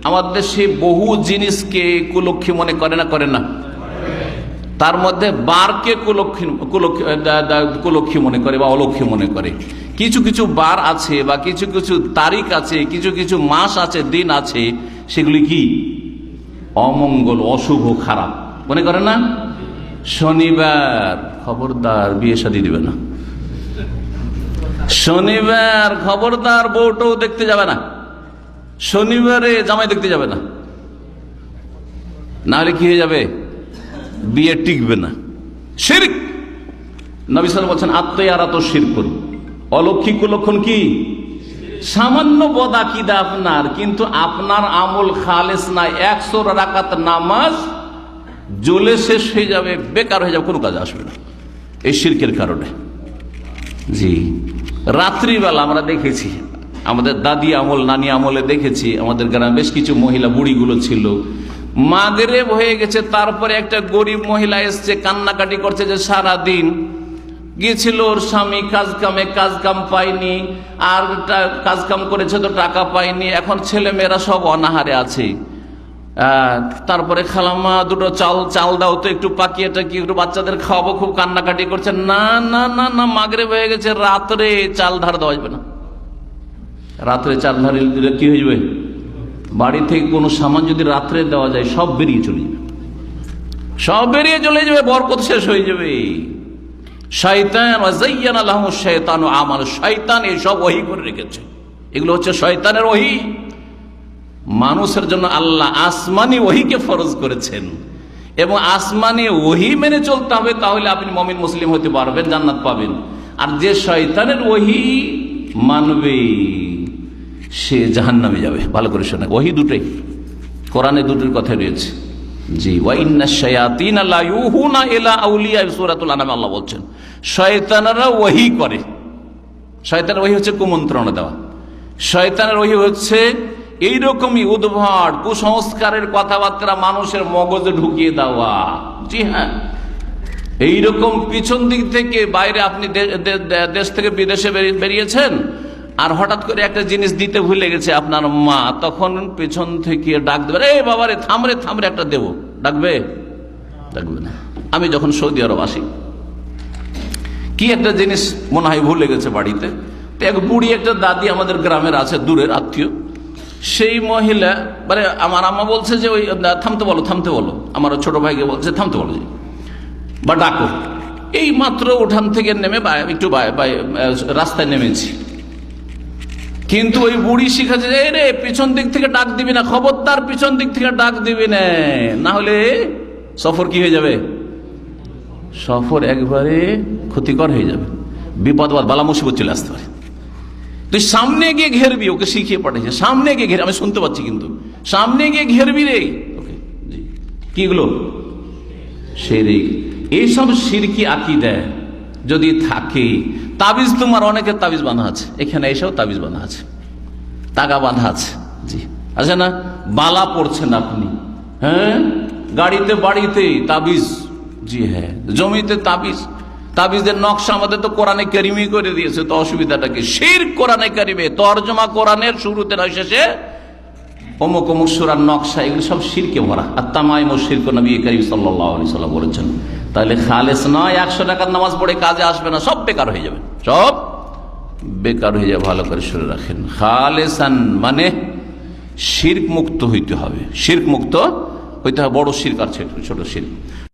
আমাদের দেশে বহু জিনিসকে কুলক্ষী মনে করে না। তার মধ্যে বারকে কুলক্ষী মনে করে বা অলক্ষী মনে করে। কিছু কিছু বার আছে বা কিছু কিছু তারিখ আছে, কিছু কিছু মাস আছে, দিন আছে, সেগুলি কি অমঙ্গল, অশুভ, খারাপ মনে করে না। শনিবার খবরদার বিয়ে শাদী দিবে না। শনিবার খবরদার বউটাও দেখতে যাবে না। শনিবারে জামাই দেখতে যাবে না, না হলে কি হয়ে যাবে, বিয়ে টিকবে না। শিরক, নবী সাল্লাল্লাহু আলাইহি ওয়াসাল্লাম বলেছেন আত্ময়ারা তো শিরকুন। অলৌকিক লক্ষণ কি, সামান্য বদাকিদা আপনার, কিন্তু আপনার আমল খালেস না। 100 রাকাত নামাজ জ্বলে শেষ হয়ে যাবে, বেকার হয়ে যাবে, কোনো কাজে আসবে না এই শিরকের কারণে। জি, রাত্রিবেলা আমরা দেখেছি, আমাদের দাদি আমল, নানি আমলে দেখেছি, আমাদের গ্রামে বেশ কিছু মহিলা বুড়িগুলো ছিল, মাগরিব হয়ে গেছে, তারপরে একটা গরিব মহিলা এসছে, কান্নাকাটি করছে যে সারা দিন গিয়েছিল ওর স্বামী কাজ কাম পায়নি, আর কাজ কাম করেছে তো টাকা পায়নি, এখন ছেলে মেয়েরা সব অনাহারে আছে। তারপরে খালাম্মা দুটো চাল দাও তো, একটু পাকিয়ে টাকিয়ে একটু বাচ্চাদের খাওয়াবো, খুব কান্নাকাটি করছে। না না না না, মাগরিব হয়ে গেছে, রাত্রে চাল ধার দেওয়া যাবে না। রাত্রে চাল ধার দিলে কি হয়ে যাবে, বাড়ি থেকে কোনো সামান যদি রাত্রে দেওয়া যায় সব বেরিয়ে চলে যাবে, সব বেরিয়ে চলে যাবে, বরকত শেষ হয়ে যাবে। শয়তান এসব ওহী করে রেখেছে, এগুলো হচ্ছে শয়তানের ওহী। মানুষের জন্য আল্লাহ আসমানি ওহীকে ফরজ করেছেন, এবং আসমানি ওহী মেনে চলতে হবে, তাহলে আপনি মুমিন মুসলিম হতে পারবেন, জান্নাত পাবেন। আর যে শয়তানের ওহী মানবে সে জাহান্নামে যাবে। ভালো করে শোনা, ওহী দুটোই কোরআনে দুটোর কথা রয়েছে। জি, ওয়া ইন্নাশ শায়াতিনা লা ইউহুনা ইলা আউলিয়া, সূরাতুল আনাম আল্লাহ বলছেন শয়তানেরা ওহী করে। শয়তানের ওহী হচ্ছে কুমন্ত্রণা দেওয়া। শয়তানের ওহী হচ্ছে এইরকমই উদ্ভট কুসংস্কারের কথাবার্তা মানুষের মগজে ঢুকিয়ে দেওয়া। জি হ্যাঁ, এইরকম পিছন দিক থেকে বাইরে আপনি দেশ থেকে বিদেশে বেরিয়েছেন, আর হঠাৎ করে একটা জিনিস দিতে ভুলে গেছে আপনার মা, তখন পেছন থেকে ডাক দেবে, রে বাবারে থামরে একটা দেবো, ডাকবে না। আমি যখন সৌদি আরব আসি, কি একটা জিনিস মনে হয় ভুলে গেছে বাড়িতে, তো এক বুড়ি একটা দাদি আমাদের গ্রামের আছে, দূরের আত্মীয়, সেই মহিলা মানে আমার আম্মা বলছে যে ওই থামতে বলো, আমার ছোট ভাইকে বলছে থামতে বলো বা ডাকো। এই মাত্র উঠান থেকে নেমে একটু রাস্তায় নেমেছি, কিন্তু ওই বুড়ি শিখাচ্ছে যে রে পিছন দিক থেকে ডাক দিবি না, খবরদার পিছন দিক থেকে ডাক দিবি না, না হলে সফর কি হয়ে যাবে, সফর একবারে ক্ষতিকর হয়ে যাবে, বিপদ বালা মুসিবত চলে আসতে পারে। তুই সামনে গিয়ে ঘেরবি, ওকে শিখিয়ে পাঠিয়েছে, সামনে গিয়ে ঘের, আমি শুনতে পাচ্ছি কিন্তু সামনে গিয়ে ঘেরবি রে। ওকে, জি, কিগুলো শিরক, এইসব শিরকি আকীদা যদি থাকে। তাবিজ, তোমার অনেকের তাবিজ বাঁধা আছে, এখানে এসেও তাবিজ বাঁধা আছে, টাকা বাঁধা আছে, জি আছে না, বালা পড়ছেন আপনি, হ্যাঁ, গাড়িতে বাড়িতে তাবিজ, জি হ্যাঁ, জমিতে তাবিজ। তাবিজের নকশা আমাদের তো কোরআনে কারিমে করে দিয়েছে, তো অসুবিধাটা কি? শিরক কোরআনে কারিমে, তরজমা কোরআনের শুরুতে নয় শেষে অমুক অমুক সূরার নকশা, এগুলো সব শিরকে ভরা। আর তামাইমুশ শিরক, নবী করিম সাল্লাল্লাহু আলাইহি ওয়াসাল্লাম বলেছেন। তাহলে খালেস নয়, 100 টাকার নামাজ পড়ে কাজে আসবে না, সব বেকার হয়ে যাবে, সব বেকার হয়ে যাবে। ভালো করে শুনে রাখেন, খালেসান মানে শিরক মুক্ত হইতে হবে, শিরক মুক্ত হইতে হবে, বড় শিরক আর ছোট শিরক।